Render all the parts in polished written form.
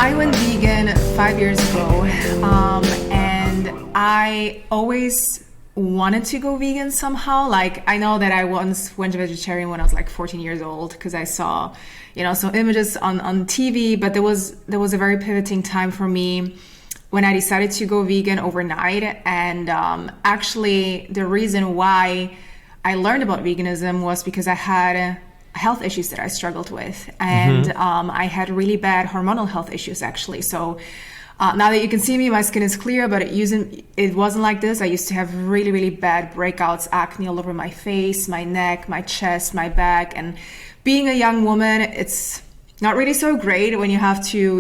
I went vegan 5 years ago, and I always wanted to go vegan somehow. Like, I know that I once went vegetarian when I was like 14 years old because I saw, some images on TV, but there was a very pivoting time for me when I decided to go vegan overnight. And actually, the reason why I learned about veganism was because I had health issues that I struggled with. And I had really bad hormonal health issues, actually. So now that you can see me, my skin is clear, but it wasn't like this. I used to have really, really bad breakouts, acne all over my face, my neck, my chest, my back. And being a young woman, it's not really so great when you have to,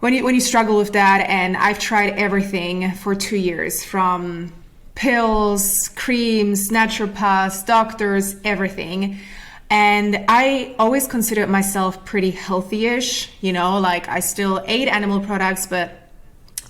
when you struggle with that. And I've tried everything for 2 years, from pills, creams, naturopaths, doctors, everything. And I always considered myself pretty healthy-ish, like I still ate animal products, but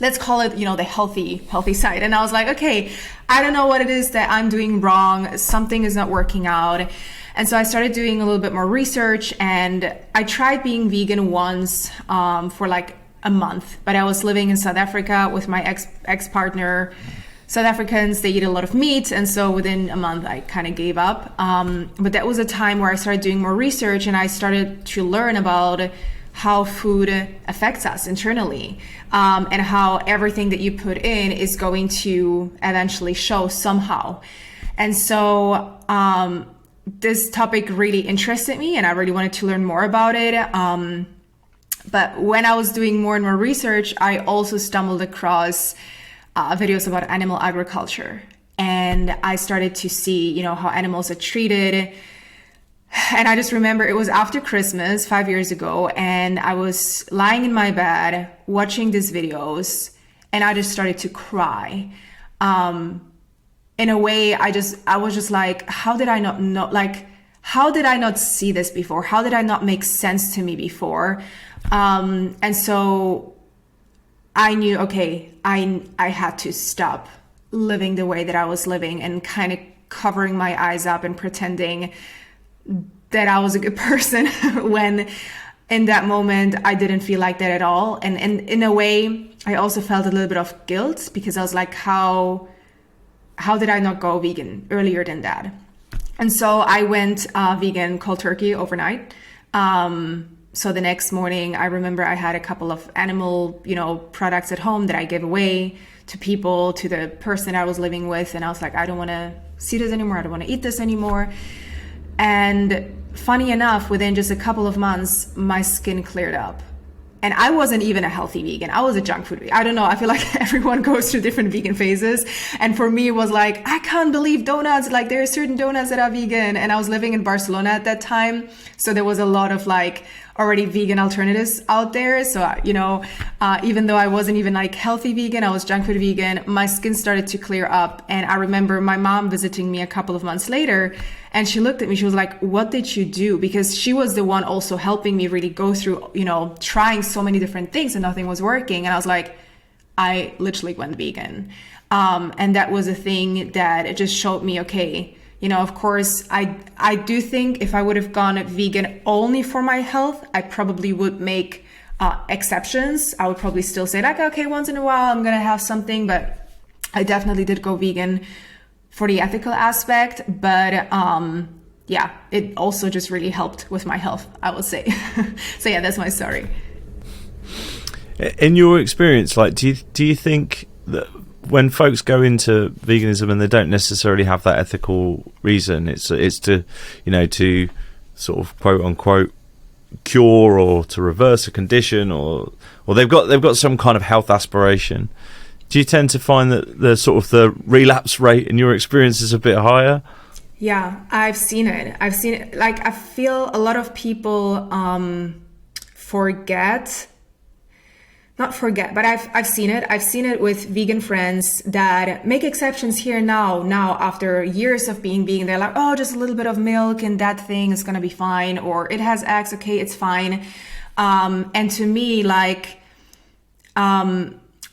let's call it, the healthy side. And I was like, okay, I don't know what it is that I'm doing wrong. Something is not working out. And so I started doing a little bit more research, and I tried being vegan once for like a month, but I was living in South Africa with my ex-partner. South Africans, they eat a lot of meat, and so within a month I kind of gave up. But that was a time where I started doing more research, and I started to learn about how food affects us internally, and how everything that you put in is going to eventually show somehow. And so this topic really interested me, and I really wanted to learn more about it. But when I was doing more and more research, I also stumbled across videos about animal agriculture, and I started to see, how animals are treated. And I just remember it was after Christmas 5 years ago, and I was lying in my bed watching these videos, and I just started to cry. In a way, I was just like, how did I not know? Like, how did I not see this before? How did I not make sense to me before? And so I knew, okay, I had to stop living the way that I was living and kind of covering my eyes up and pretending that I was a good person when in that moment I didn't feel like that at all. And in a way, I also felt a little bit of guilt because I was like, how did I not go vegan earlier than that? And so I went vegan cold turkey overnight. So the next morning, I remember I had a couple of animal, products at home that I gave away to people, to the person I was living with. And I was like, I don't want to see this anymore. I don't want to eat this anymore. And funny enough, within just a couple of months, my skin cleared up. And I wasn't even a healthy vegan. I was a junk food vegan. I don't know. I feel like everyone goes through different vegan phases. And for me, it was like, I can't believe donuts. Like, there are certain donuts that are vegan. And I was living in Barcelona at that time. So there was a lot of already vegan alternatives out there. So, even though I wasn't even healthy vegan, I was junk food vegan, my skin started to clear up. And I remember my mom visiting me a couple of months later, and she looked at me, she was like, what did you do? Because she was the one also helping me really go through, trying so many different things and nothing was working. And I was like, I literally went vegan. And that was a thing that it just showed me, okay, of course, I do think if I would have gone vegan only for my health, I probably would make exceptions. I would probably still say okay, once in a while I'm going to have something, but I definitely did go vegan for the ethical aspect. But it also just really helped with my health, I would say. So yeah, that's my story. In your experience, do you think that when folks go into veganism and they don't necessarily have that ethical reason, it's to to sort of quote unquote cure or to reverse a condition, or they've got some kind of health aspiration, do you tend to find that the relapse rate in your experience is a bit higher? Yeah, I've seen it. I feel a lot of people but I've seen it. I've seen it with vegan friends that make exceptions here now after years of being vegan. They're like, oh, just a little bit of milk and that thing is going to be fine. Or it has eggs. Okay, it's fine. And to me,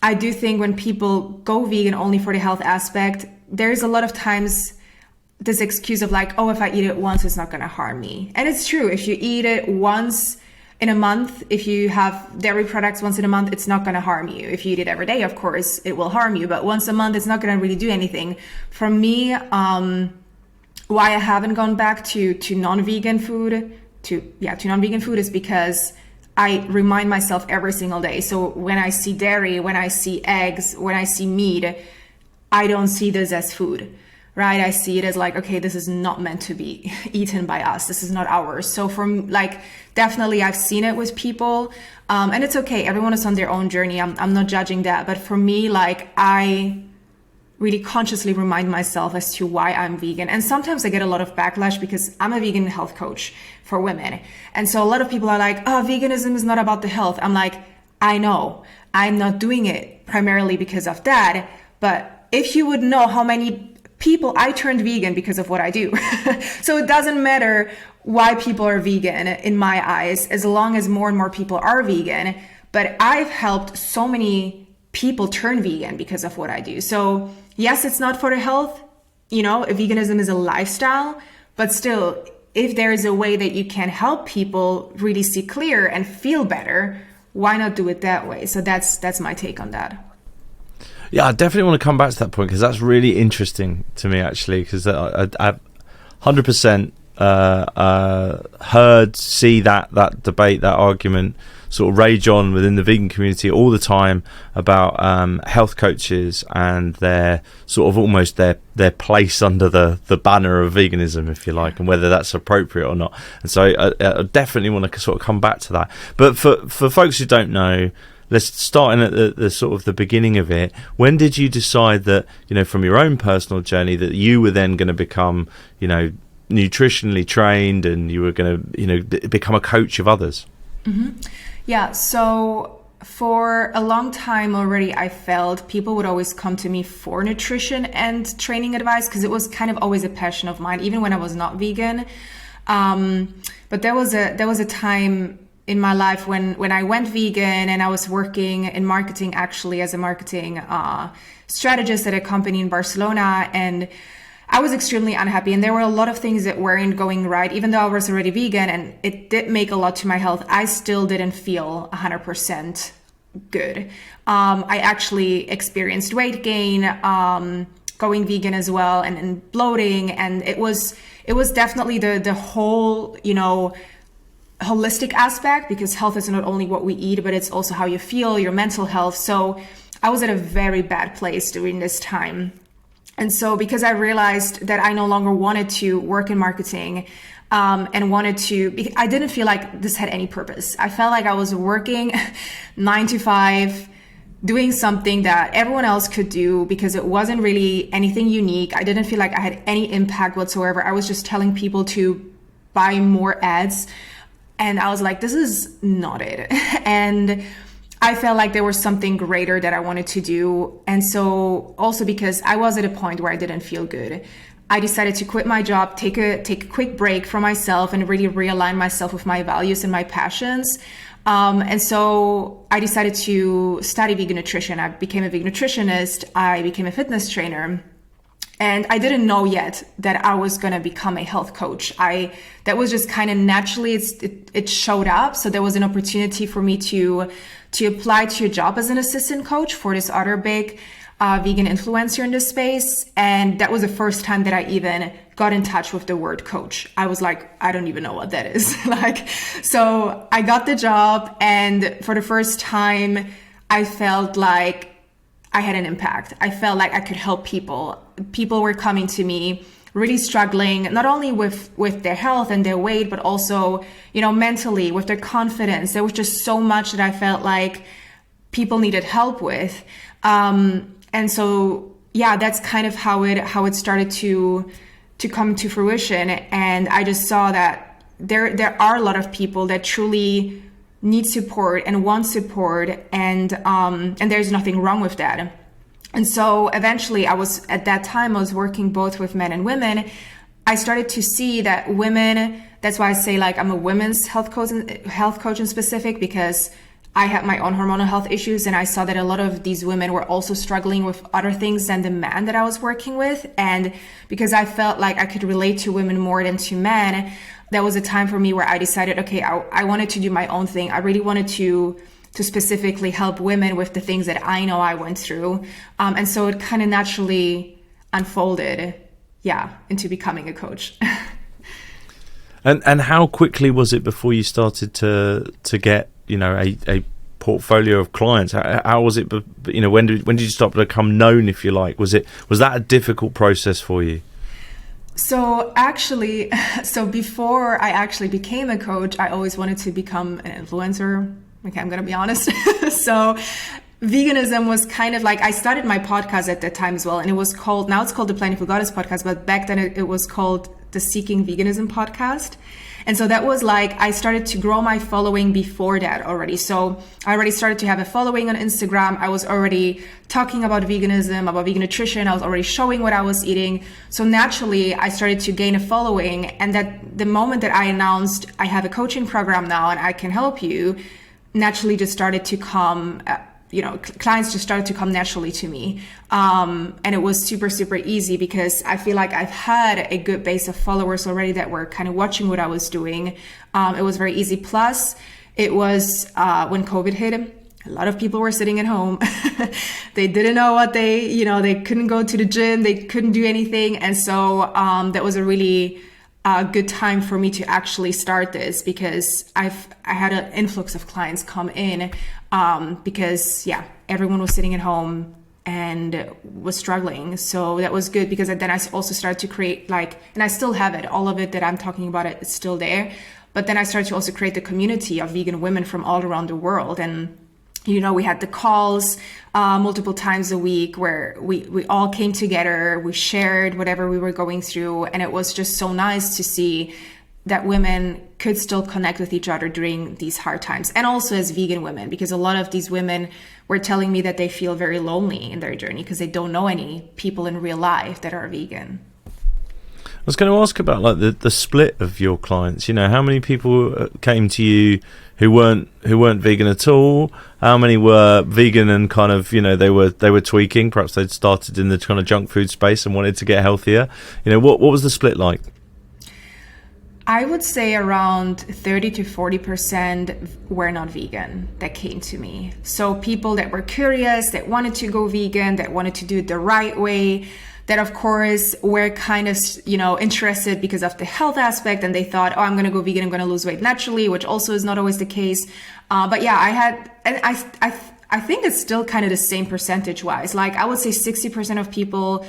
I do think when people go vegan only for the health aspect, there's a lot of times this excuse of if I eat it once, it's not going to harm me. And it's true. If you eat it once, in a month, if you have dairy products once in a month, it's not going to harm you. If you eat it every day, of course, it will harm you. But once a month, it's not going to really do anything. For me, why I haven't gone back to non-vegan food, to non-vegan food is because I remind myself every single day. So when I see dairy, when I see eggs, when I see meat, I don't see this as food. Right? I see it as like, okay, this is not meant to be eaten by us. This is not ours. So definitely I've seen it with people, and it's okay. Everyone is on their own journey. I'm not judging that. But for me, I really consciously remind myself as to why I'm vegan. And sometimes I get a lot of backlash because I'm a vegan health coach for women. And so a lot of people are like, oh, veganism is not about the health. I'm like, I know. I'm not doing it primarily because of that. But if you would know how many people I turned vegan because of what I do. So it doesn't matter why people are vegan in my eyes, as long as more and more people are vegan. But I've helped so many people turn vegan because of what I do. So yes, it's not for the health. Veganism is a lifestyle, but still, if there is a way that you can help people really see clear and feel better, why not do it that way? So that's my take on that. Yeah, I definitely want to come back to that point because that's really interesting to me, actually, because I've 100% see that debate, that argument sort of rage on within the vegan community all the time about health coaches and their sort of almost their place under the banner of veganism, if you like, and whether that's appropriate or not. And so I definitely want to sort of come back to that. But for folks who don't know, let's start in at the sort of the beginning of it. When did you decide that, from your own personal journey, that you were then going to become, nutritionally trained and you were going to, become a coach of others? Mm-hmm. Yeah. So for a long time already, I felt people would always come to me for nutrition and training advice because it was kind of always a passion of mine, even when I was not vegan. But there was a time in my life when I went vegan and I was working in marketing, actually as a marketing strategist at a company in Barcelona, and I was extremely unhappy, and there were a lot of things that weren't going right. Even though I was already vegan and it did make a lot to my health, I still didn't feel 100% good. I actually experienced weight gain, going vegan as well, and bloating, and it was definitely the whole, holistic aspect, because health is not only what we eat, but it's also how you feel, your mental health. So I was at a very bad place during this time. And so because I realized that I no longer wanted to work in marketing, and I didn't feel like this had any purpose. I felt like I was working 9 to 5, doing something that everyone else could do because it wasn't really anything unique. I didn't feel like I had any impact whatsoever. I was just telling people to buy more ads. And I was like, this is not it. And I felt like there was something greater that I wanted to do. And so also because I was at a point where I didn't feel good, I decided to quit my job, take a quick break for myself and really realign myself with my values and my passions. And so I decided to study vegan nutrition. I became a vegan nutritionist. I became a fitness trainer. And I didn't know yet that I was going to become a health coach. That was just kind of naturally, it showed up. So there was an opportunity for me to apply to a job as an assistant coach for this other big vegan influencer in this space. And that was the first time that I even got in touch with the word coach. I was like, I don't even know what that is. So I got the job, and for the first time, I felt like I had an impact. I felt like I could help people. People were coming to me really struggling, not only with their health and their weight, but also, mentally, with their confidence. There was just so much that I felt like people needed help with. And so, yeah, that's kind of how it started to come to fruition. And I just saw that there are a lot of people that truly need support and want support, and there's nothing wrong with that. And so eventually I was working both with men and women. I started to see that women, that's why I say I'm a women's health coach in specific, because I had my own hormonal health issues, and I saw that a lot of these women were also struggling with other things than the man that I was working with. And because I felt like I could relate to women more than to men, that was a time for me where I decided, okay, I wanted to do my own thing. I really wanted to specifically help women with the things that I know I went through. And so it kind of naturally unfolded, into becoming a coach. And how quickly was it before you started to get, a portfolio of clients? How was it, when did you start to become known, if you like? Was that a difficult process for you? So before I actually became a coach, I always wanted to become an influencer. Okay, I'm going to be honest. So veganism was kind of like, I started my podcast at that time as well. And now it's called the Plentiful Goddess podcast, but back then it was called the Seeking Veganism podcast. And so that was like, I started to grow my following before that already. So I already started to have a following on Instagram. I was already talking about veganism, about vegan nutrition. I was already showing what I was eating. So naturally, I started to gain a following. And that the moment that I announced I have a coaching program now and I can help you, naturally just started to come, clients just started to come naturally to me. And it was super, super easy because I feel like I've had a good base of followers already that were kind of watching what I was doing. It was very easy. Plus, it was when COVID hit, a lot of people were sitting at home. They didn't know what they couldn't go to the gym. They couldn't do anything. And so that was a really good time for me to actually start this because I had an influx of clients come in because everyone was sitting at home and was struggling. So that was good because then I also started to create and I still have it, all of it that I'm talking about, it's still there. But then I started to also create the community of vegan women from all around the world. And we had the calls multiple times a week where we all came together, we shared whatever we were going through. And it was just so nice to see that women could still connect with each other during these hard times. And also as vegan women, because a lot of these women were telling me that they feel very lonely in their journey because they don't know any people in real life that are vegan. I was going to ask about the split of your clients. How many people came to you who weren't vegan at all? How many were vegan and kind of they were tweaking? Perhaps they'd started in the kind of junk food space and wanted to get healthier. What was the split like? I would say around 30 to 40% were not vegan that came to me. So people that were curious, that wanted to go vegan, that wanted to do it the right way, that of course were kind of, interested because of the health aspect, and they thought, oh, I'm going to go vegan, I'm going to lose weight naturally, which also is not always the case. But yeah, I think it's still kind of the same percentage wise. I would say 60% of people,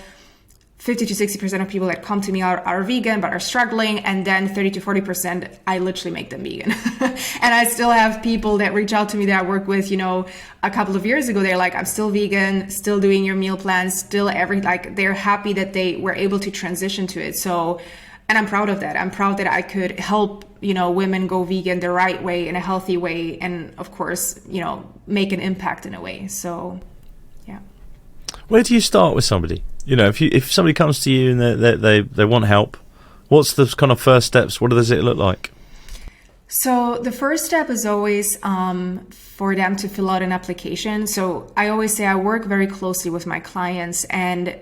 50 to 60% of people that come to me are vegan but are struggling, and then 30 to 40% I literally make them vegan. And I still have people that reach out to me that I work with, a couple of years ago. They're like, I'm still vegan, still doing your meal plans, still they're happy that they were able to transition to it. So, and I'm proud of that. I'm proud that I could help, women go vegan the right way, in a healthy way, and of course, make an impact in a way. So, yeah. Where do you start with somebody? If somebody comes to you and they want help, what's the kind of first steps? What does it look like? So the first step is always for them to fill out an application. So I always say I work very closely with my clients, and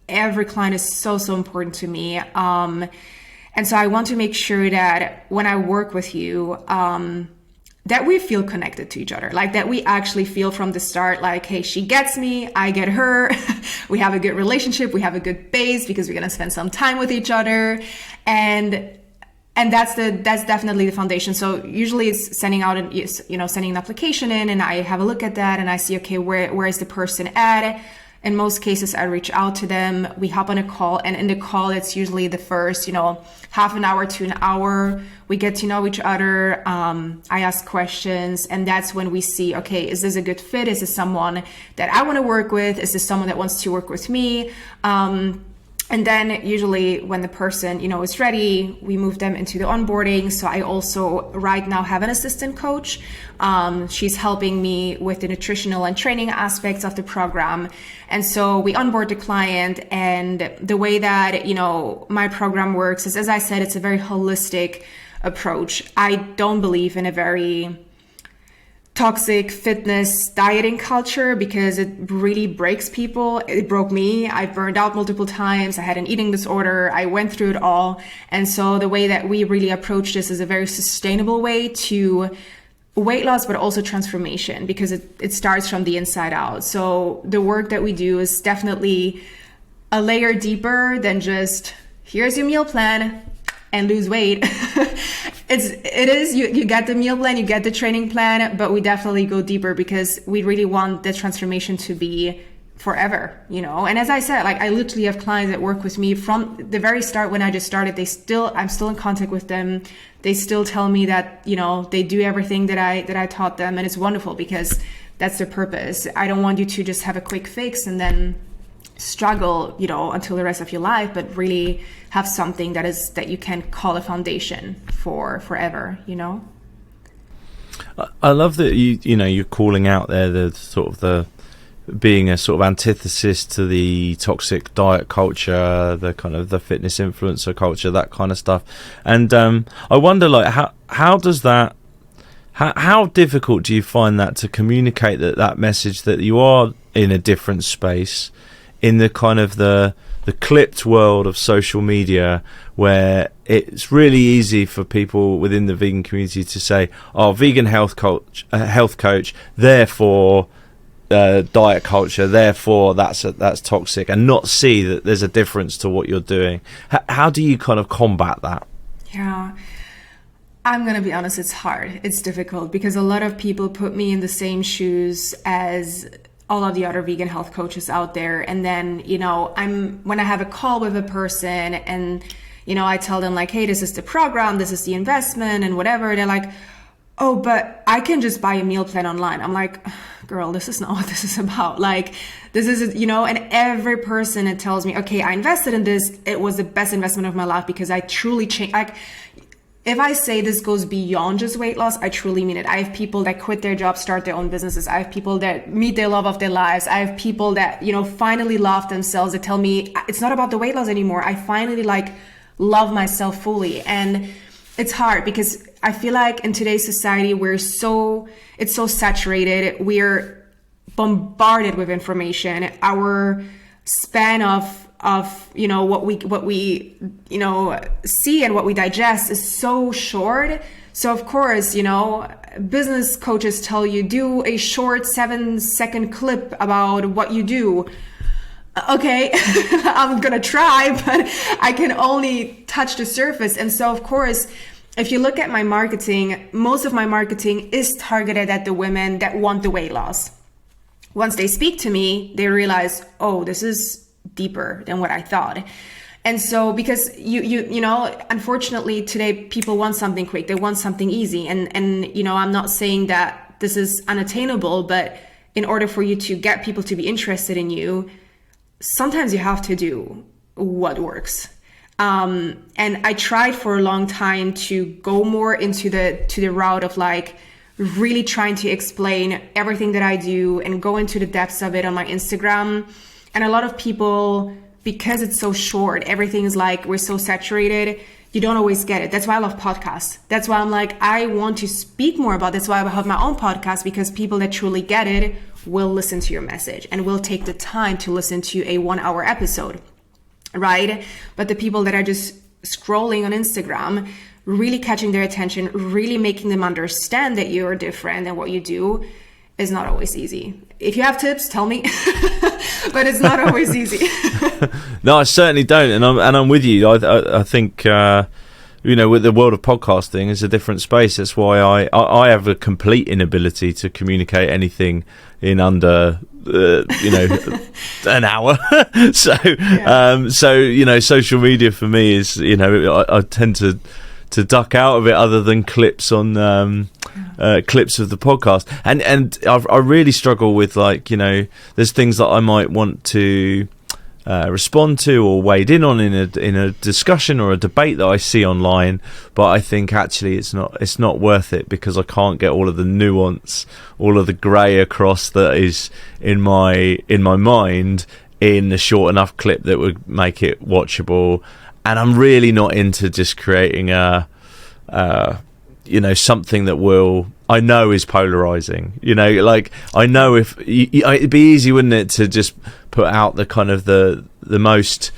every client is so important to me. And so I want to make sure that when I work with you, that we feel connected to each other, that we actually feel from the start, hey, she gets me, I get her. We have a good relationship, we have a good base because we're going to spend some time with each other. And that's definitely the foundation. So usually it's sending an application in, and I have a look at that and I see, okay, where is the person at? In most cases, I reach out to them, we hop on a call, and in the call, it's usually the first, half an hour to an hour. We get to know each other. I ask questions, and that's when we see, okay, is this a good fit? Is this someone that I want to work with? Is this someone that wants to work with me? And then usually when the person, is ready, we move them into the onboarding. So I also right now have an assistant coach. She's helping me with the nutritional and training aspects of the program. And so we onboard the client, and the way that, my program works is, as I said, it's a very holistic approach. I don't believe in a very toxic fitness dieting culture, because it really breaks people. It broke me. I burned out multiple times. I had an eating disorder. I went through it all. And so the way that we really approach this is a very sustainable way to weight loss, but also transformation, because it starts from the inside out. So the work that we do is definitely a layer deeper than just, here's your meal plan and lose weight. You get the meal plan, you get the training plan, but we definitely go deeper because we really want the transformation to be forever, And as I said, like, I literally have clients that work with me from the very start. When I just started, I'm still in contact with them. They still tell me that, they do everything that I taught them. And it's wonderful because that's their purpose. I don't want you to just have a quick fix and then struggle, until the rest of your life, but really have something that you can call a foundation for forever, I love that you're calling out there the sort of the being a sort of antithesis to the toxic diet culture, the kind of the fitness influencer culture, that kind of stuff. And I wonder, like, how difficult do you find that to communicate that message, that you are in a different space in the kind of the clipped world of social media, where it's really easy for people within the vegan community to say, "Oh, vegan health coach, therefore diet culture, therefore that's toxic," and not see that there's a difference to what you're doing. How do you kind of combat that? Yeah, I'm gonna be honest, it's hard. It's difficult because a lot of people put me in the same shoes as all of the other vegan health coaches out there. And then, when I have a call with a person and, I tell them like, hey, this is the program, this is the investment and whatever. They're like, oh, but I can just buy a meal plan online. I'm like, girl, this is not what this is about. Like, this is, and every person that tells me, okay, I invested in this, it was the best investment of my life because I truly changed. Like, if I say this goes beyond just weight loss, I truly mean it. I have people that quit their jobs, start their own businesses. I have people that meet their love of their lives. I have people that, finally love themselves, that tell me it's not about the weight loss anymore. I finally love myself fully. And it's hard because I feel like in today's society, it's so saturated. We're bombarded with information. Our span of what we see and what we digest is so short. So of course, business coaches tell you do a short 7-second clip about what you do. Okay, I'm gonna try, but I can only touch the surface. And so of course, if you look at my marketing, most of my marketing is targeted at the women that want the weight loss. Once they speak to me, they realize, oh, this is deeper than what I thought. And so because unfortunately today people want something quick, they want something easy, and I'm not saying that this is unattainable, but in order for you to get people to be interested in you, sometimes you have to do what works. And I tried for a long time to go more into the route of like really trying to explain everything that I do and go into the depths of it on my Instagram. And a lot of people, because it's so short, everything is like, we're so saturated, you don't always get it. That's why I love podcasts. That's why I'm like, I want to speak more about it. That's why I have my own podcast, because people that truly get it will listen to your message and will take the time to listen to a 1-hour episode, right? But the people that are just scrolling on Instagram, really catching their attention, really making them understand that you're different and what you do, is not always easy. If you have tips, tell me. But it's not always easy. No, I certainly don't, and I'm with you. I think with the world of podcasting is a different space. That's why I have a complete inability to communicate anything in under an hour. So social media for me is I tend to duck out of it, other than clips on clips of the podcast, and I really struggle with there's things that I might want to respond to or wade in on in a discussion or a debate that I see online, but I think actually it's not worth it, because I can't get all of the nuance, all of the grey across that is in my mind in a short enough clip that would make it watchable. And I'm really not into just creating something that I know is polarizing. Like I know if it'd be easy, wouldn't it, to just put out the kind of the most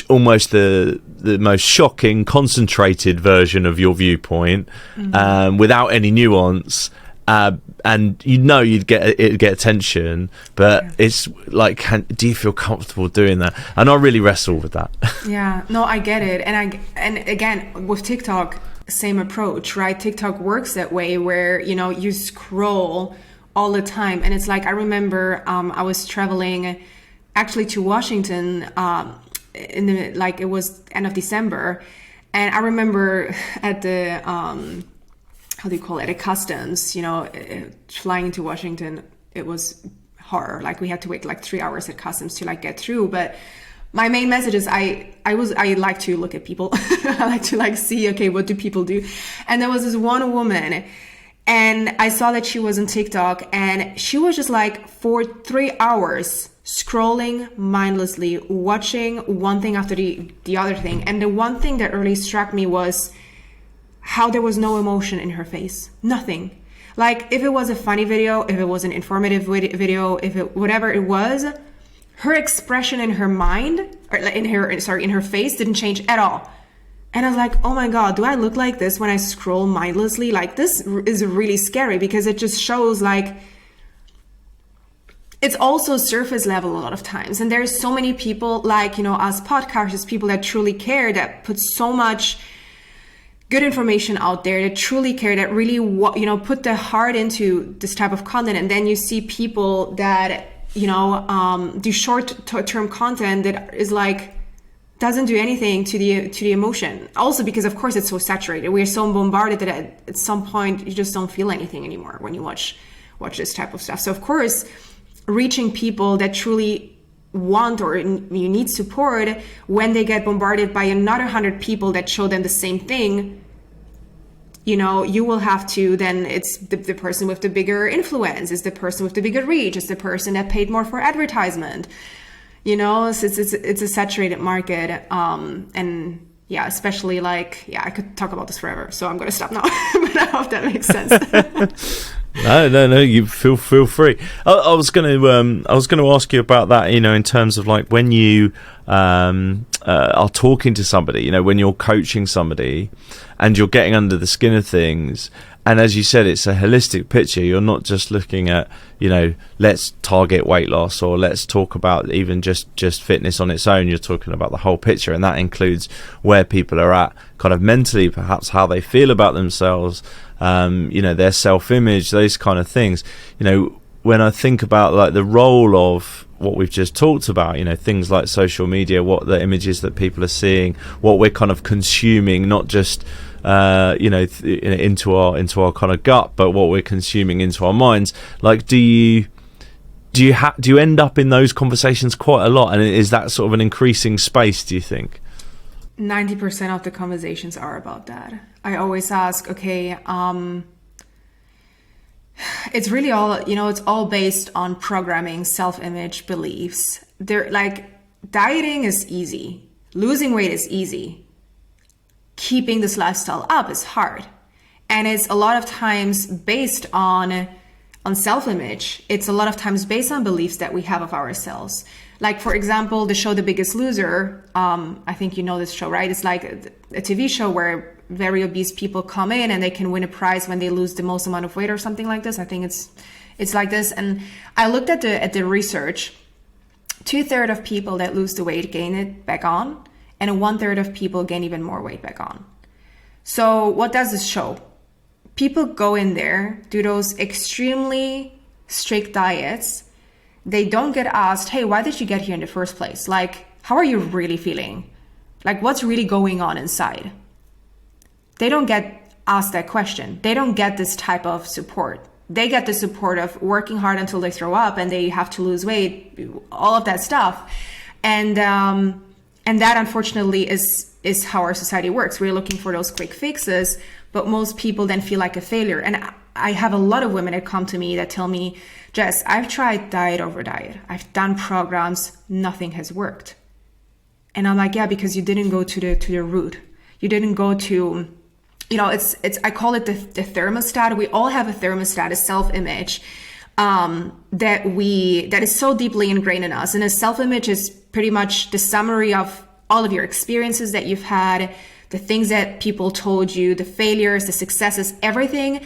almost the most shocking concentrated version of your viewpoint, without any nuance, and it'd get attention, but it's like, do you feel comfortable doing that? And I really wrestle with that. Yeah, no, I get it. And again, with TikTok, same approach, right? TikTok works that way, where you scroll all the time, and it's like, I remember I was traveling actually to Washington it was end of December, and I remember at the how do you call it, at customs, flying to Washington, it was horror. Like, we had to wait like 3 hours at customs to get through. But my main message is I like to look at people. I like to see, okay, what do people do? And there was this one woman, and I saw that she was on TikTok, and she was just for 3 hours scrolling mindlessly, watching one thing after the other thing. And the one thing that really struck me was how there was no emotion in her face. Nothing. Like, if it was a funny video, if it was an informative video, whatever it was, her expression in her mind, or in her face, didn't change at all. And I was like, oh my God, do I look like this when I scroll mindlessly? This is really scary, because it just shows it's also surface level a lot of times. And there's so many people us podcasters, people that truly care, that put so much good information out there, that truly care, that really put their heart into this type of content. And then you see people that do short-term content that is doesn't do anything to the emotion. Also, because of course it's so saturated, we're so bombarded that at some point you just don't feel anything anymore when you watch this type of stuff. So of course, reaching people that truly want or you need support, when they get bombarded by another 100 people that show them the same thing, you will have to, then it's the person with the bigger influence, it's the person with the bigger reach, it's the person that paid more for advertisement. So it's a saturated market, and yeah, especially I could talk about this forever, so I'm gonna stop now. But I hope that makes sense. No, you feel free. I was going to ask you about that, in terms of when you are talking to somebody, when you're coaching somebody and you're getting under the skin of things. And as you said, it's a holistic picture. You're not just looking at, let's target weight loss, or let's talk about even just fitness on its own. You're talking about the whole picture, and that includes where people are at kind of mentally, perhaps how they feel about themselves, their self-image, those kind of things. When I think about the role of what we've just talked about, things like social media, what the images that people are seeing, what we're kind of consuming, not just into our kind of gut, but what we're consuming into our minds. Do you end up in those conversations quite a lot, and is that sort of an increasing space, do you think? 90% of the conversations are about that. I always ask, okay, it's really all, it's all based on programming, self-image, beliefs. They're dieting is easy, losing weight is easy, keeping this lifestyle up is hard. And it's a lot of times based on self-image. It's a lot of times based on beliefs that we have of ourselves. For example, the show The Biggest Loser, I think you know this show, right? It's a TV show where very obese people come in and they can win a prize when they lose the most amount of weight or something like this. I think it's like this. And I looked at the research. 2/3 of people that lose the weight gain it back on, and 1/3 of people gain even more weight back on. So what does this show? People go in there, do those extremely strict diets. They don't get asked, hey, why did you get here in the first place? How are you really feeling? What's really going on inside? They don't get asked that question. They don't get this type of support. They get the support of working hard until they throw up and they have to lose weight, all of that stuff. And that, unfortunately, is how our society works. We're looking for those quick fixes, but most people then feel like a failure. And I have a lot of women that come to me that tell me, Jess, I've tried diet over diet. I've done programs. Nothing has worked. And I'm like, yeah, because you didn't go to the root. You didn't go to I call it the thermostat. We all have a thermostat, a self-image, that is so deeply ingrained in us. And a self-image is pretty much the summary of all of your experiences that you've had, the things that people told you, the failures, the successes, everything,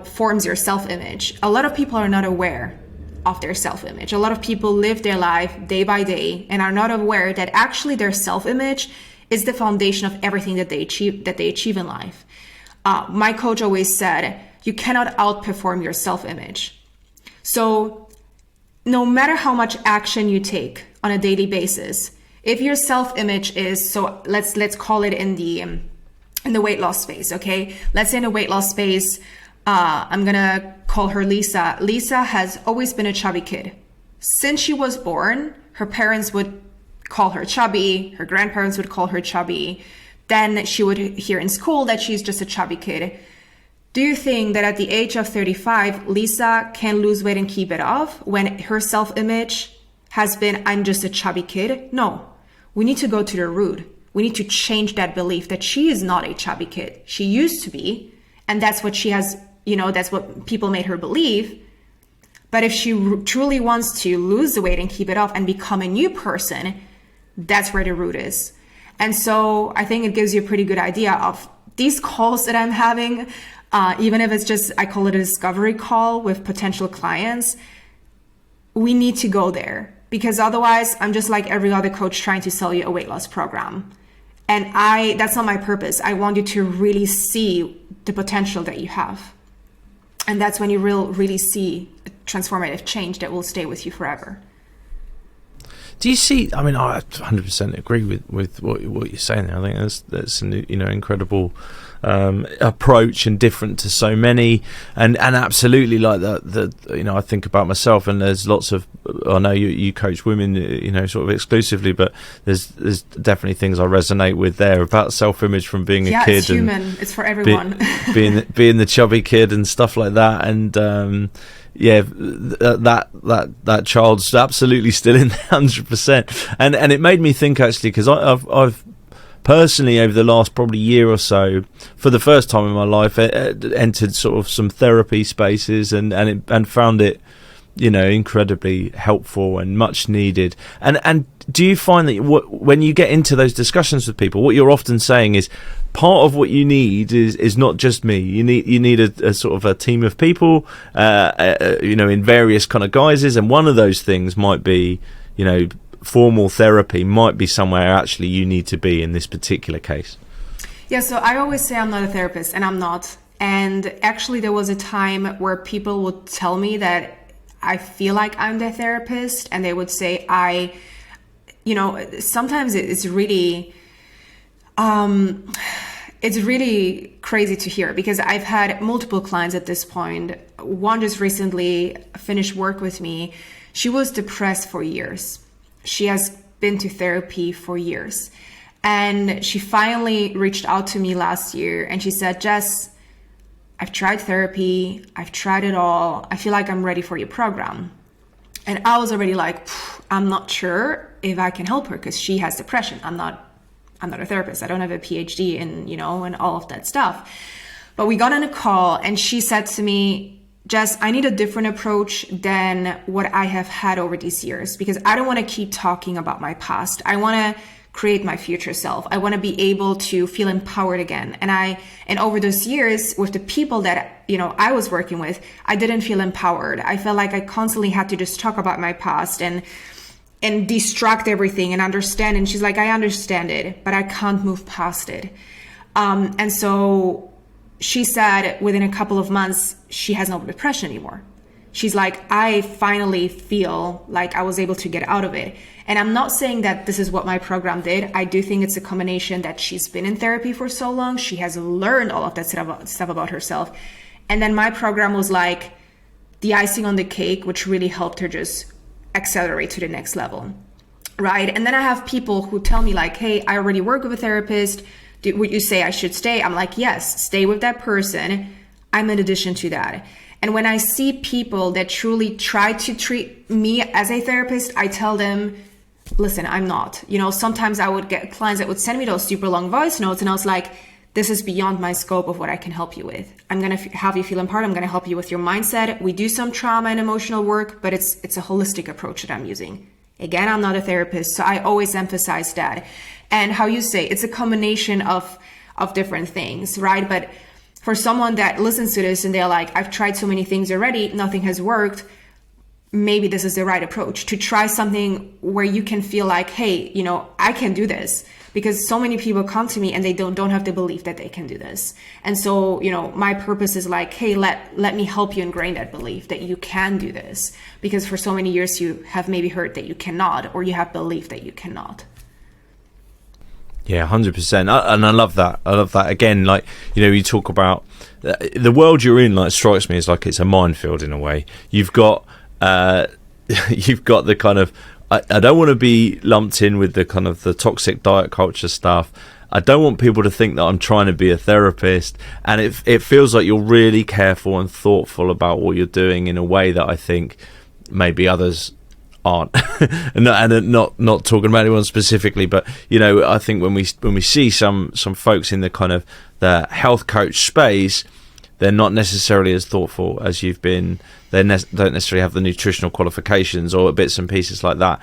forms your self-image. A lot of people are not aware of their self-image. A lot of people live their life day by day and are not aware that actually their self-image is the foundation of everything that they achieve in life. My coach always said, you cannot outperform your self-image. So no matter how much action you take on a daily basis, if your self-image is, so let's call it in the weight loss space, okay? Let's say in the weight loss space, I'm gonna call her Lisa. Lisa has always been a chubby kid. Since she was born, her parents would call her chubby, her grandparents would call her chubby. Then she would hear in school that she's just a chubby kid. Do you think that at the age of 35, Lisa can lose weight and keep it off when her self-image has been, I'm just a chubby kid? No, we need to go to the root. We need to change that belief that she is not a chubby kid. She used to be, and that's what she has, that's what people made her believe. But if she truly wants to lose the weight and keep it off and become a new person, that's where the root is. And so I think it gives you a pretty good idea of these calls that I'm having, even if it's just, I call it a discovery call with potential clients, we need to go there, because otherwise I'm just like every other coach trying to sell you a weight loss program. And that's not my purpose. I want you to really see the potential that you have. And that's when you really see a transformative change that will stay with you forever. Do you see? I mean, I 100% agree with what you're saying there. I think that's an incredible approach and different to so many, and absolutely like that. I think about myself, and there's lots of. I know you coach women, sort of exclusively, but there's definitely things I resonate with there about self-image from being a kid. It's human. It's for everyone. being the chubby kid and stuff like that, and. Yeah, that child's absolutely still in there 100%, and it made me think actually, because I've personally over the last probably year or so, for the first time in my life, entered sort of some therapy spaces and found it, incredibly helpful and much needed. And do you find that when you get into those discussions with people, what you're often saying is, part of what you need is not just me. You need a sort of a team of people, in various kind of guises, and one of those things might be, formal therapy might be somewhere actually you need to be in this particular case. Yeah, so I always say I'm not a therapist, and I'm not. And actually there was a time where people would tell me that I feel like I'm the therapist, and they would say sometimes it's really crazy to hear, because I've had multiple clients at this point. One just recently finished work with me. She was depressed for years. She has been to therapy for years. And she finally reached out to me last year, and she said, Jess, I've tried therapy. I've tried it all. I feel like I'm ready for your program. And I was already like, I'm not sure if I can help her, because she has depression. I'm not a therapist. I don't have a PhD in, and all of that stuff. But we got on a call, and she said to me, Jess, I need a different approach than what I have had over these years, because I don't want to keep talking about my past. I want to create my future self. I want to be able to feel empowered again. And over those years with the people that, I was working with, I didn't feel empowered. I felt like I constantly had to just talk about my past and destruct everything and understand. And she's like, I understand it, but I can't move past it. And so she said within a couple of months, she has no depression anymore. She's like, I finally feel like I was able to get out of it. And I'm not saying that this is what my program did. I do think it's a combination that she's been in therapy for so long. She has learned all of that stuff about herself. And then my program was like the icing on the cake, which really helped her just accelerate to the next level, right? And then I have people who tell me like, hey, I already work with a therapist. Would you say I should stay? I'm like, yes, stay with that person. I'm in addition to that. And when I see people that truly try to treat me as a therapist, I tell them, listen, I'm not. Sometimes I would get clients that would send me those super long voice notes, and I was like, this is beyond my scope of what I can help you with. I'm going to have you feel empowered. I'm going to help you with your mindset. We do some trauma and emotional work, but it's a holistic approach that I'm using. Again, I'm not a therapist, so I always emphasize that. And how you say, it's a combination of different things, right? But for someone that listens to this and they're like, I've tried so many things already, nothing has worked, maybe this is the right approach, to try something where you can feel like, hey, you know, I can do this. Because so many people come to me and they don't have the belief that they can do this. And so, you know, my purpose is like, hey, let me help you ingrain that belief that you can do this. Because for so many years you have maybe heard that you cannot, or you have belief that you cannot. Yeah, 100%. And I love that. I love that. Again, like, you know, you talk about the world you're in, like, strikes me as like it's a minefield in a way. You've got the kind of, I don't want to be lumped in with the kind of the toxic diet culture stuff. I don't want people to think that I'm trying to be a therapist. And it feels like you're really careful and thoughtful about what you're doing in a way that I think maybe others aren't. and not talking about anyone specifically, but, you know, I think when we see some folks in the kind of the health coach space, they're not necessarily as thoughtful as you've been. They don't necessarily have the nutritional qualifications or bits and pieces like that.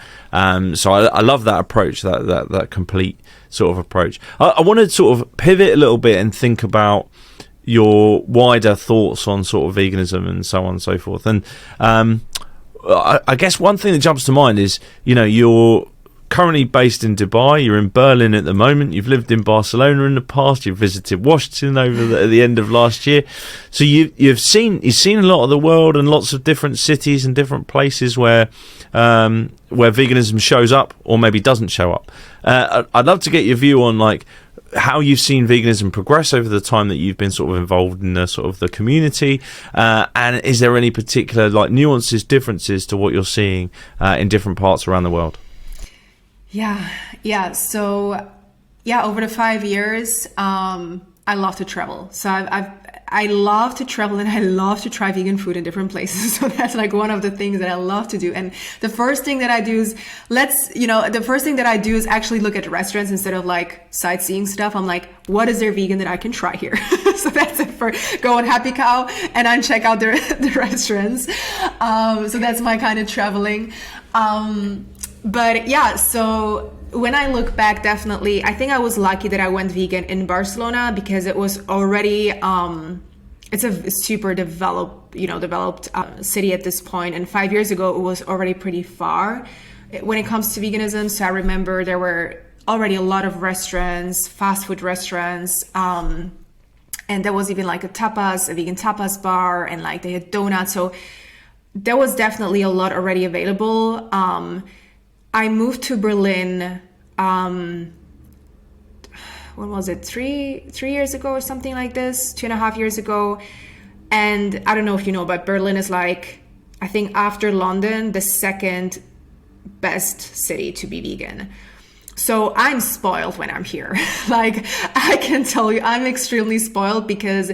So I love that approach, that complete sort of approach. I want to sort of pivot a little bit and think about your wider thoughts on sort of veganism and so on and so forth. And I guess one thing that jumps to mind is, you know, you're currently based in Dubai, you're in Berlin at the moment, you've lived in Barcelona in the past, you've visited Washington at the end of last year, so you've seen a lot of the world and lots of different cities and different places where veganism shows up or maybe doesn't show up. I'd love to get your view on like how you've seen veganism progress over the time that you've been sort of involved in the sort of the community, and is there any particular like nuances, differences to what you're seeing in different parts around the world? Yeah. So, over the 5 years, I love to travel. So I love to travel and I love to try vegan food in different places. So that's like one of the things that I love to do. And the first thing that I do is actually look at restaurants instead of like sightseeing stuff. I'm like, what is there vegan that I can try here? So that's it, for go on Happy Cow and then check out the restaurants. So that's my kind of traveling. But yeah, so when I look back, definitely, I think I was lucky that I went vegan in Barcelona because it was already, it's a super developed city at this point. And 5 years ago, it was already pretty far when it comes to veganism. So I remember there were already a lot of restaurants, fast food restaurants, and there was even like a vegan tapas bar, and like they had donuts. So there was definitely a lot already available. I moved to Berlin, when was it? Three years ago or something like this, 2.5 years ago. And I don't know if you know, but Berlin is like, I think after London, the second best city to be vegan. So I'm spoiled when I'm here. Like, I can tell you, I'm extremely spoiled because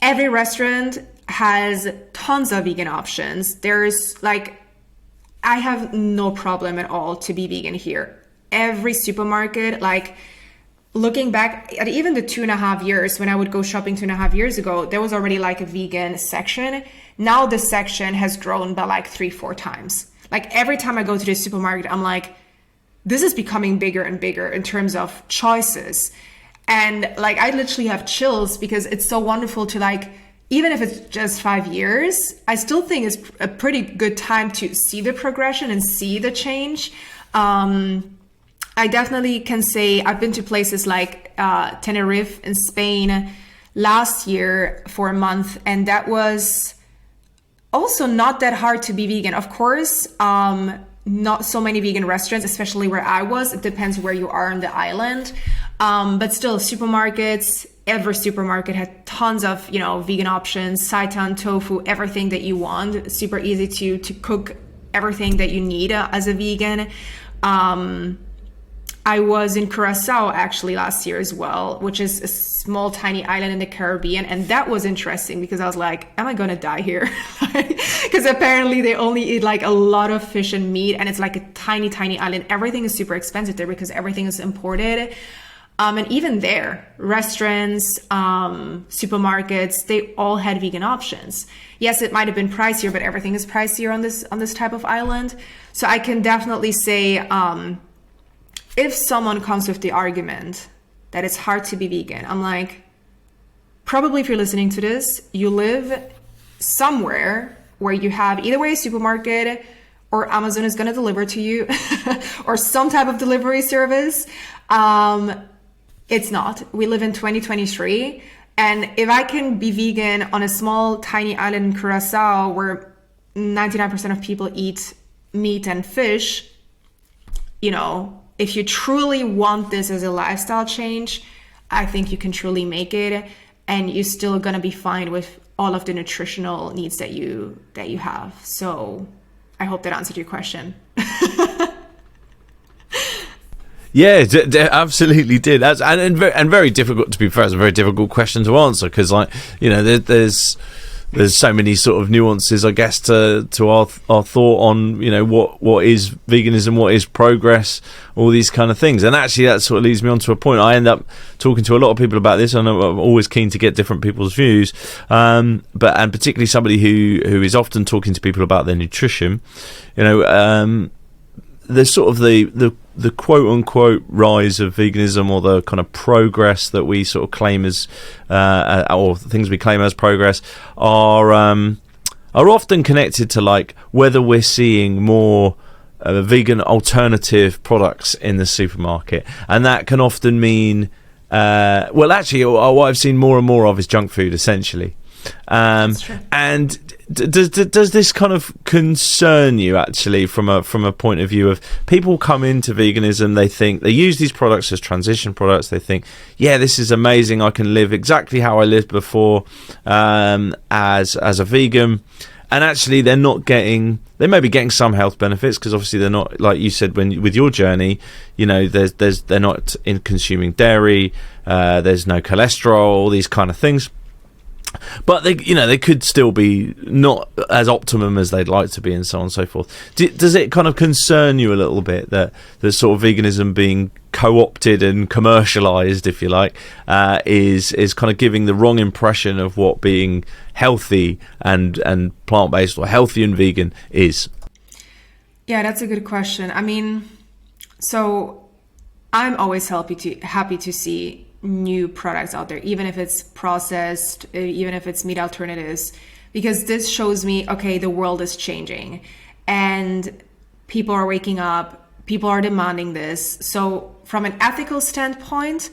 every restaurant has tons of vegan options. There's like, I have no problem at all to be vegan here. Every supermarket, like looking back at even the 2.5 years when I would go shopping 2.5 years ago, there was already like a vegan section. Now the section has grown by like 3-4 times. Like every time I go to the supermarket, I'm like, this is becoming bigger and bigger in terms of choices. And like, I literally have chills because it's so wonderful to like, even if it's just 5 years, I still think it's a pretty good time to see the progression and see the change. I definitely can say I've been to places like Tenerife in Spain last year for a month, and that was also not that hard to be vegan. Of course, not so many vegan restaurants, especially where I was. It depends where you are on the island. But still, supermarkets, every supermarket had tons of, vegan options, seitan, tofu, everything that you want. Super easy to cook everything that you need as a vegan. I was in Curacao actually last year as well, which is a small, tiny island in the Caribbean. And that was interesting because I was like, am I going to die here? Because apparently they only eat like a lot of fish and meat. And it's like a tiny, tiny island. Everything is super expensive there because everything is imported. And even there, restaurants, supermarkets, they all had vegan options. Yes, it might have been pricier, but everything is pricier on this type of island. So I can definitely say, if someone comes with the argument that it's hard to be vegan, I'm like, probably if you're listening to this, you live somewhere where you have either way a supermarket or Amazon is going to deliver to you or some type of delivery service. It's not. We live in 2023. And if I can be vegan on a small, tiny island in Curacao where 99% of people eat meat and fish, you know, if you truly want this as a lifestyle change, I think you can truly make it, and you're still gonna be fine with all of the nutritional needs that you have. So I hope that answered your question. Yeah, absolutely did. That's and very difficult, to be fair. It's a very difficult question to answer because, like, you know, there's so many sort of nuances, I guess, to our thought on, you know, what is veganism, what is progress, all these kind of things. And actually, that sort of leads me on to a point. I end up talking to a lot of people about this, and I'm always keen to get different people's views. And particularly somebody who is often talking to people about their nutrition. You know, there's sort of the quote unquote rise of veganism, or the kind of progress that we sort of claim as, or things we claim as progress, are often connected to, like, whether we're seeing more vegan alternative products in the supermarket, and that can often mean, well, actually, what I've seen more and more of is junk food, essentially. And does this kind of concern you, actually, from a point of view of people come into veganism, they think they use these products as transition products, they think, yeah, this is amazing, I can live exactly how I lived before as a vegan, and actually they may be getting some health benefits, because obviously they're not, like you said with your journey, you know, they're not in consuming dairy, there's no cholesterol, all these kind of things. But they could still be not as optimum as they'd like to be, and so on and so forth. Does it kind of concern you a little bit that the sort of veganism being co-opted and commercialized, if you like, is kind of giving the wrong impression of what being healthy and plant-based, or healthy and vegan, is? Yeah, that's a good question. I mean, so I'm always happy to see new products out there, even if it's processed, even if it's meat alternatives, because this shows me, okay, the world is changing and people are waking up, people are demanding this. So from an ethical standpoint,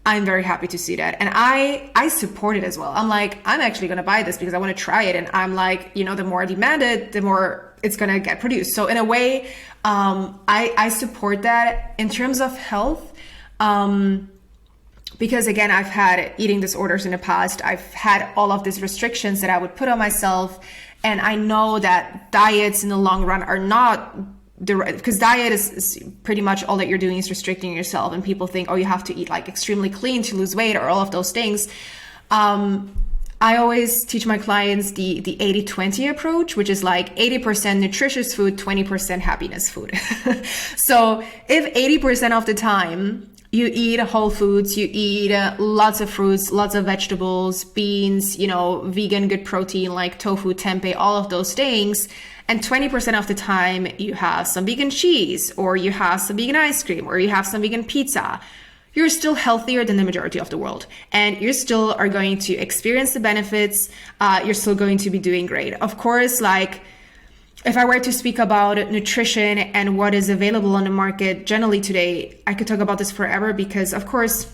I'm very happy to see that. And I support it as well. I'm like, I'm actually going to buy this because I want to try it. And I'm like, you know, the more I demand it, the more it's going to get produced. So in a way, I support that. In terms of health, because again, I've had eating disorders in the past. I've had all of these restrictions that I would put on myself. And I know that diets in the long run are not because diet is pretty much all that you're doing is restricting yourself. And people think, oh, you have to eat like extremely clean to lose weight or all of those things. I always teach my clients the 80-20 approach, which is like 80% nutritious food, 20% happiness food. So if 80% of the time you eat whole foods, you eat lots of fruits, lots of vegetables, beans, you know, vegan, good protein like tofu, tempeh, all of those things. And 20% of the time you have some vegan cheese, or you have some vegan ice cream, or you have some vegan pizza. You're still healthier than the majority of the world. And you still are going to experience the benefits. You're still going to be doing great. Of course, like, if I were to speak about nutrition and what is available on the market generally today, I could talk about this forever, because of course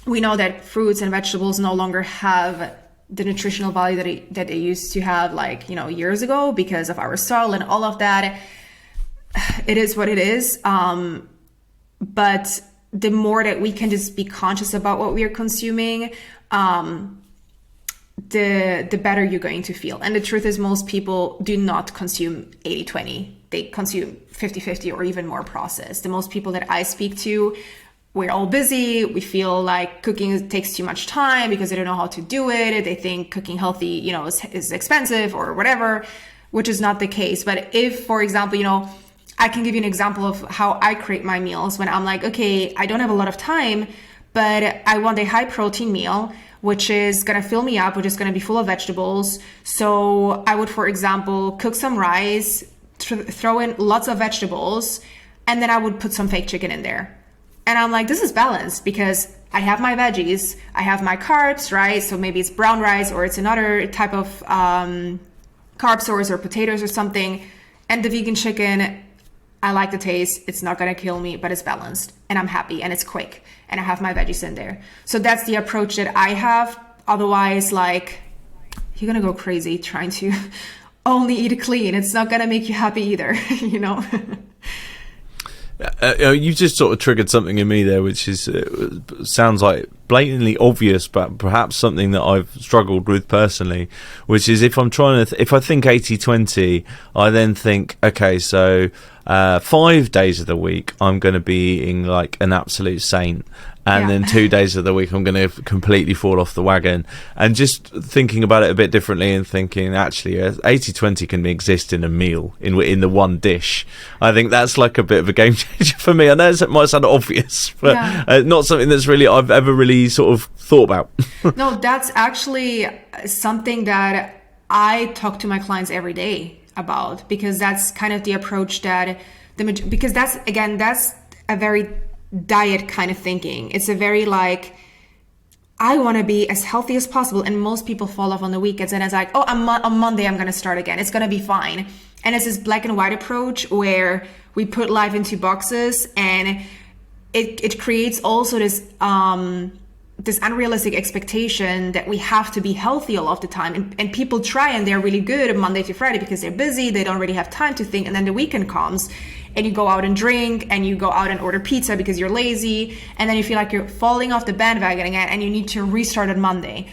we know that fruits and vegetables no longer have the nutritional value that they used to have, like, you know, years ago, because of our soil and all of that. It is what it is. But the more that we can just be conscious about what we are consuming, the better you're going to feel. And the truth is, most people do not consume 80-20. They consume 50-50 or even more processed. The most people that I speak to, we're all busy. We feel like cooking takes too much time because they don't know how to do it. They think cooking healthy, you know, is expensive or whatever, which is not the case. But if, for example, you know, I can give you an example of how I create my meals when I'm like, okay, I don't have a lot of time, but I want a high protein meal, which is going to fill me up, which is going to be full of vegetables. So I would, for example, cook some rice, throw in lots of vegetables, and then I would put some fake chicken in there. And I'm like, this is balanced because I have my veggies, I have my carbs, right? So maybe it's brown rice or it's another type of carb source or potatoes or something. And the vegan chicken, I like the taste. It's not going to kill me, but it's balanced and I'm happy and it's quick and I have my veggies in there. So that's the approach that I have. Otherwise, like, you're going to go crazy trying to only eat clean. It's not going to make you happy either, you know? You just sort of triggered something in me there, which is sounds like blatantly obvious, but perhaps something that I've struggled with personally, which is if I'm trying to, if I think 80-20, I then think, okay, so 5 days of the week, I'm going to be eating like an absolute saint. And then 2 days of the week, I'm going to completely fall off the wagon. And just thinking about it a bit differently and thinking, actually, 80-20 can exist in a meal, in the one dish. I think that's like a bit of a game changer for me. I know it might sound obvious, but not something that's really I've ever really sort of thought about. No, that's actually something that I talk to my clients every day about, because that's kind of the approach that because that's a very diet kind of thinking. It's a very like, I want to be as healthy as possible, and most people fall off on the weekends and it's like, oh, on Monday I'm going to start again, it's going to be fine. And it's this black and white approach where we put life into boxes, and it creates also this unrealistic expectation that we have to be healthy all of the time. And people try, and they're really good Monday to Friday because they're busy, they don't really have time to think, and then the weekend comes and you go out and drink, and you go out and order pizza because you're lazy, and then you feel like you're falling off the bandwagon again, and you need to restart on Monday.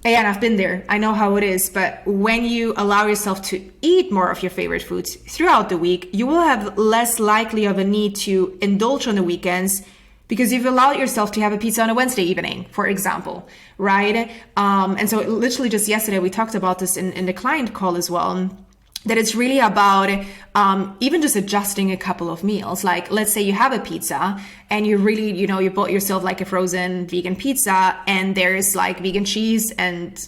Again, I've been there. I know how it is. But when you allow yourself to eat more of your favorite foods throughout the week, you will have less likely of a need to indulge on the weekends, because you've allowed yourself to have a pizza on a Wednesday evening, for example, right? And so literally just yesterday, we talked about this in the client call as well, that it's really about even just adjusting a couple of meals. Like, let's say you have a pizza and you really, you bought yourself like a frozen vegan pizza, and there's like vegan cheese and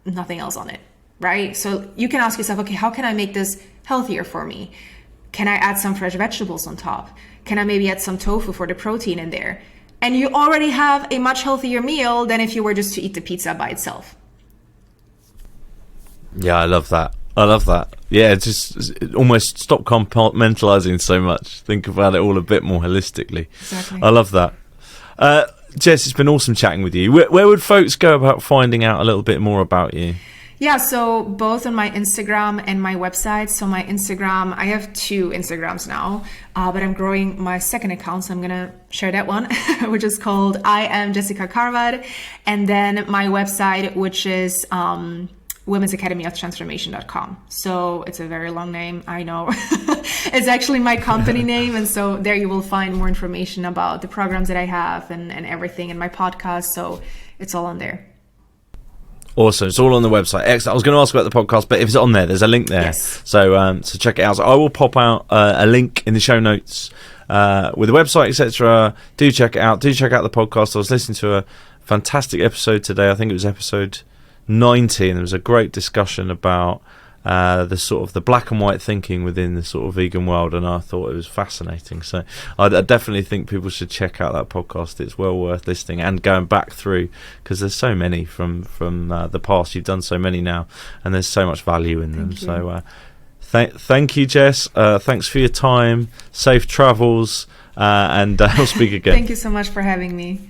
nothing else on it, right? So you can ask yourself, okay, how can I make this healthier for me? Can I add some fresh vegetables on top? Can I maybe add some tofu for the protein in there? And you already have a much healthier meal than if you were just to eat the pizza by itself. Yeah, I love that. Yeah, just almost stop compartmentalizing so much. Think about it all a bit more holistically. Exactly. I love that. Jess, it's been awesome chatting with you. Where would folks go about finding out a little bit more about you? Yeah, so both on my Instagram and my website. So my Instagram, I have 2 Instagrams now, but I'm growing my second account, so I'm going to share that one, which is called I am Jessica Karwat. And then my website, which is Women's Academy of Transformation.com. So it's a very long name, I know. It's actually my company name. And so there you will find more information about the programs that I have and everything, in my podcast. So it's all on there. Awesome. It's all on the website. Excellent. I was going to ask about the podcast, but if it's on there, there's a link there. Yes. So check it out. So I will pop out a link in the show notes with the website, etc. Do check it out. Do check out the podcast. I was listening to a fantastic episode today. I think it was episode 90, and there was a great discussion about the sort of the black and white thinking within the sort of vegan world, and I thought it was fascinating. So I definitely think people should check out that podcast. It's well worth listening and going back through, because there's so many from the past. You've done so many now, and there's so much value in them. So thank you, Jess. Thanks for your time. Safe travels, and I'll speak again. Thank you so much for having me.